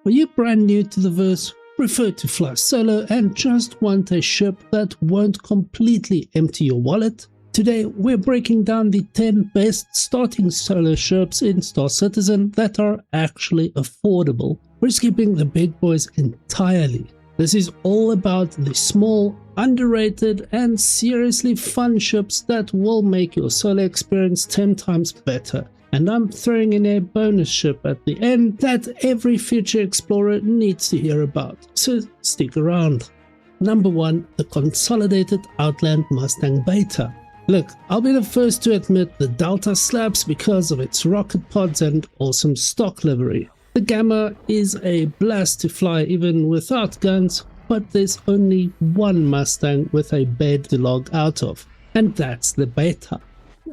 Are you brand new to the verse, prefer to fly solo and just want a ship that won't completely empty your wallet? Today we're breaking down the 10 best starting solo ships in Star Citizen that are actually affordable. We're skipping the big boys entirely. This is all about the small, underrated and seriously fun ships that will make your solo experience 10 times better. And I'm throwing in a bonus ship at the end that every future explorer needs to hear about, so stick around. Number 1, the consolidated Outland Mustang Beta. Look, I'll be the first to admit the Delta slaps because of its rocket pods and awesome stock livery. The Gamma is a blast to fly even without guns, but there's only one Mustang with a bed to log out of, and that's the Beta.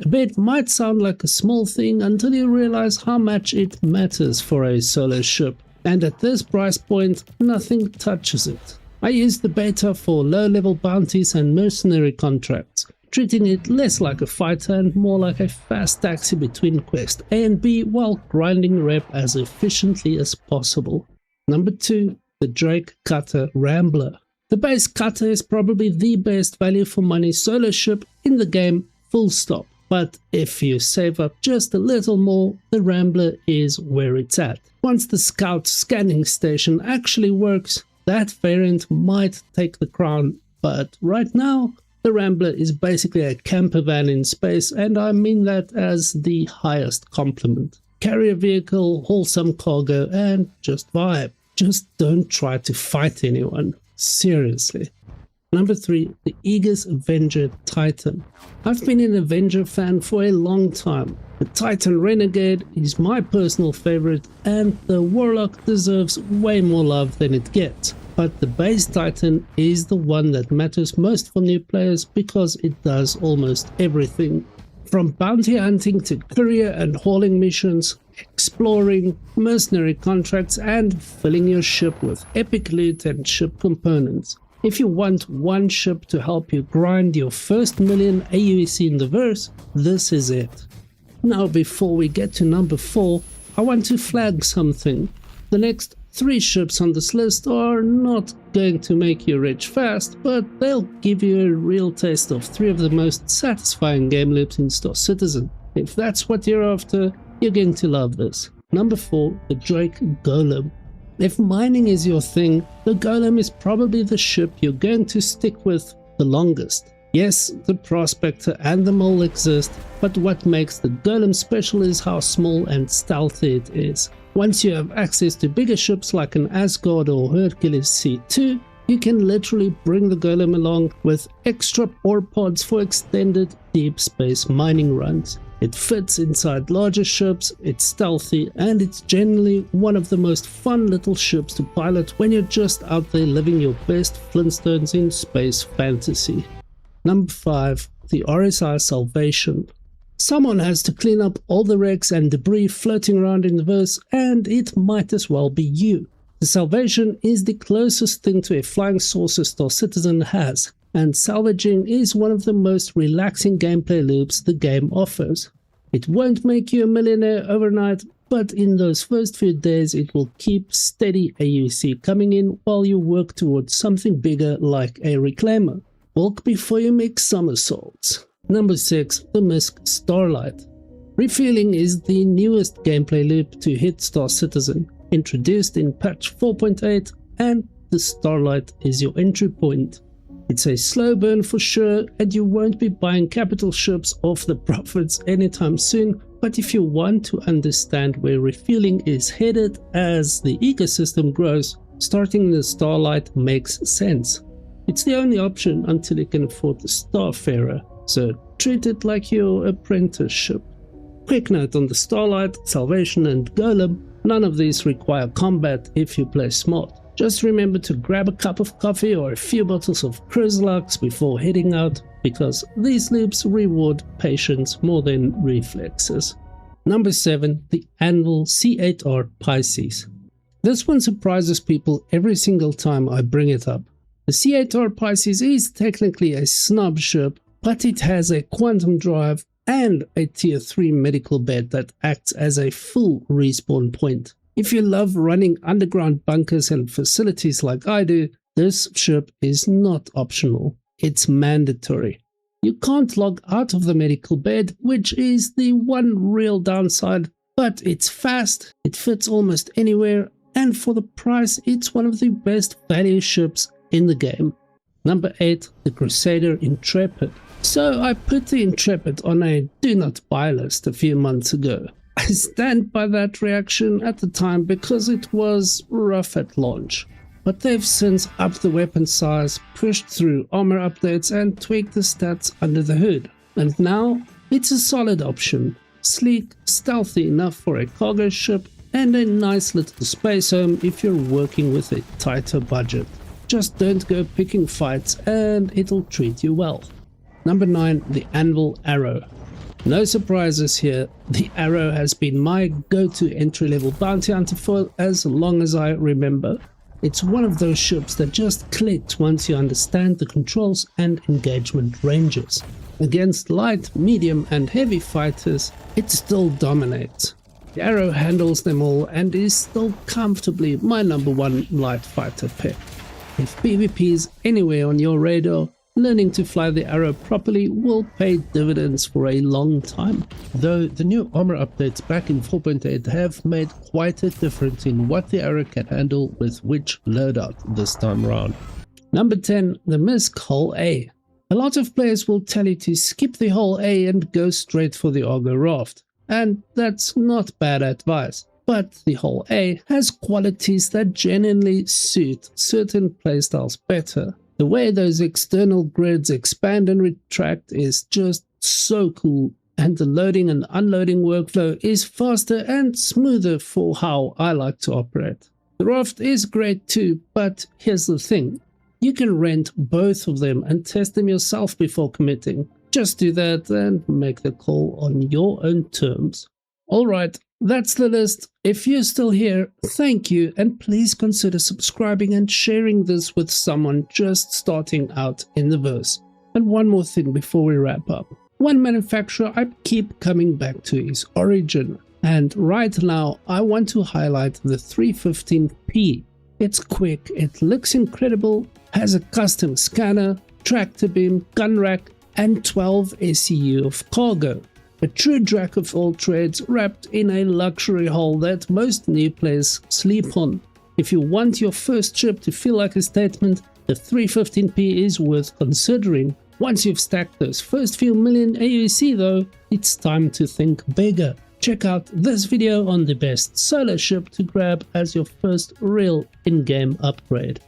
A bed might sound like a small thing until you realize how much it matters for a solo ship, and at this price point, nothing touches it. I use the Beta for low-level bounties and mercenary contracts, treating it less like a fighter and more like a fast taxi between quest A and B while grinding rep as efficiently as possible. Number 2, the DRAKE Cutter Rambler. The base cutter is probably the best value for money solo ship in the game, full stop. But if you save up just a little more, the Rambler is where it's at. Once the scout scanning station actually works, that variant might take the crown, but right now, the Rambler is basically a camper van in space, and I mean that as the highest compliment. Carry a vehicle, haul some cargo, and just vibe. Just don't try to fight anyone. Seriously. Number 3, the Aegis Avenger Titan. I've been an Avenger fan for a long time. The Titan Renegade is my personal favorite, and the Warlock deserves way more love than it gets. But the base Titan is the one that matters most for new players because it does almost everything. From bounty hunting to courier and hauling missions, exploring, mercenary contracts, and filling your ship with epic loot and ship components. If you want one ship to help you grind your first million aUEC in the verse, this is it. Now before we get to number 4, I want to flag something. The next 3 ships on this list are not going to make you rich fast, but they'll give you a real taste of 3 of the most satisfying game loops in Star Citizen. If that's what you're after, you're going to love this. Number 4, the DRAKE Golem. If mining is your thing, the Golem is probably the ship you're going to stick with the longest. Yes, the Prospector and the Mole exist, but what makes the Golem special is how small and stealthy it is. Once you have access to bigger ships like an Asgard or Hercules C2, you can literally bring the Golem along with extra ore pods for extended deep space mining runs. It fits inside larger ships, it's stealthy, and it's generally one of the most fun little ships to pilot when you're just out there living your best Flintstones in space fantasy. Number 5, the RSI Salvation. Someone has to clean up all the wrecks and debris floating around in the verse, and it might as well be you. The Salvation is the closest thing to a flying saucer Star Citizen has, and salvaging is one of the most relaxing gameplay loops the game offers. It won't make you a millionaire overnight, but in those first few days it will keep steady aUEC coming in while you work towards something bigger like a reclaimer. Walk before you make somersaults. Number 6, the MISC Starlite. Refueling is the newest gameplay loop to hit Star Citizen, introduced in patch 4.8, and the Starlite is your entry point. It's a slow burn for sure, and you won't be buying capital ships off the profits anytime soon, but if you want to understand where refueling is headed as the ecosystem grows, starting the Starlite makes sense. It's the only option until you can afford the Starfarer, so treat it like your apprenticeship. Quick note on the Starlite, Salvation and Golem, none of these require combat if you play smart. Just remember to grab a cup of coffee or a few bottles of Crusader before heading out, because these loops reward patience more than reflexes. Number 7, the Anvil C8R Pisces. This one surprises people every single time I bring it up. The C8R Pisces is technically a snub ship, but it has a quantum drive and a tier 3 medical bed that acts as a full respawn point. If you love running underground bunkers and facilities like I do, this ship is not optional, it's mandatory. You can't log out of the medical bed, which is the one real downside, but it's fast, it fits almost anywhere, and for the price it's one of the best value ships in the game. Number 8, the Crusader Intrepid. So I put the Intrepid on a do not buy list a few months ago. I stand by that reaction at the time because it was rough at launch. But they've since upped the weapon size, pushed through armor updates and tweaked the stats under the hood. And now it's a solid option. Sleek, stealthy enough for a cargo ship, and a nice little space home if you're working with a tighter budget. Just don't go picking fights and it'll treat you well. Number 9, the Anvil Arrow. No surprises here, the Arrow has been my go-to entry-level bounty hunter foil as long as I remember. It's one of those ships that just clicks once you understand the controls and engagement ranges. Against light, medium and heavy fighters, it still dominates. The Arrow handles them all and is still comfortably my number 1 light fighter pick. If PvP is anywhere on your radar, learning to fly the Arrow properly will pay dividends for a long time. Though the new armor updates back in 4.8 have made quite a difference in what the Arrow can handle with which loadout this time around. Number 10, the MISC Hull-A. A lot of players will tell you to skip the Hull-A and go straight for the Argo Raft, and that's not bad advice. But the Hull-A has qualities that genuinely suit certain playstyles better. The way those external grids expand and retract is just so cool, and the loading and unloading workflow is faster and smoother for how I like to operate. The raft is great too, but here's the thing. You can rent both of them and test them yourself before committing. Just do that and make the call on your own terms. Alright, that's the list. If you're still here, thank you, and please consider subscribing and sharing this with someone just starting out in the verse. And one more thing before we wrap up. One manufacturer I keep coming back to is Origin, and right now I want to highlight the 315P. It's quick, it looks incredible, has a custom scanner, tractor beam, gun rack, and 12 SEU of cargo. A true jack of all trades wrapped in a luxury hull that most new players sleep on. If you want your first ship to feel like a statement, the 315P is worth considering. Once you've stacked those first few million aUEC though, it's time to think bigger. Check out this video on the best solo ship to grab as your first real in-game upgrade.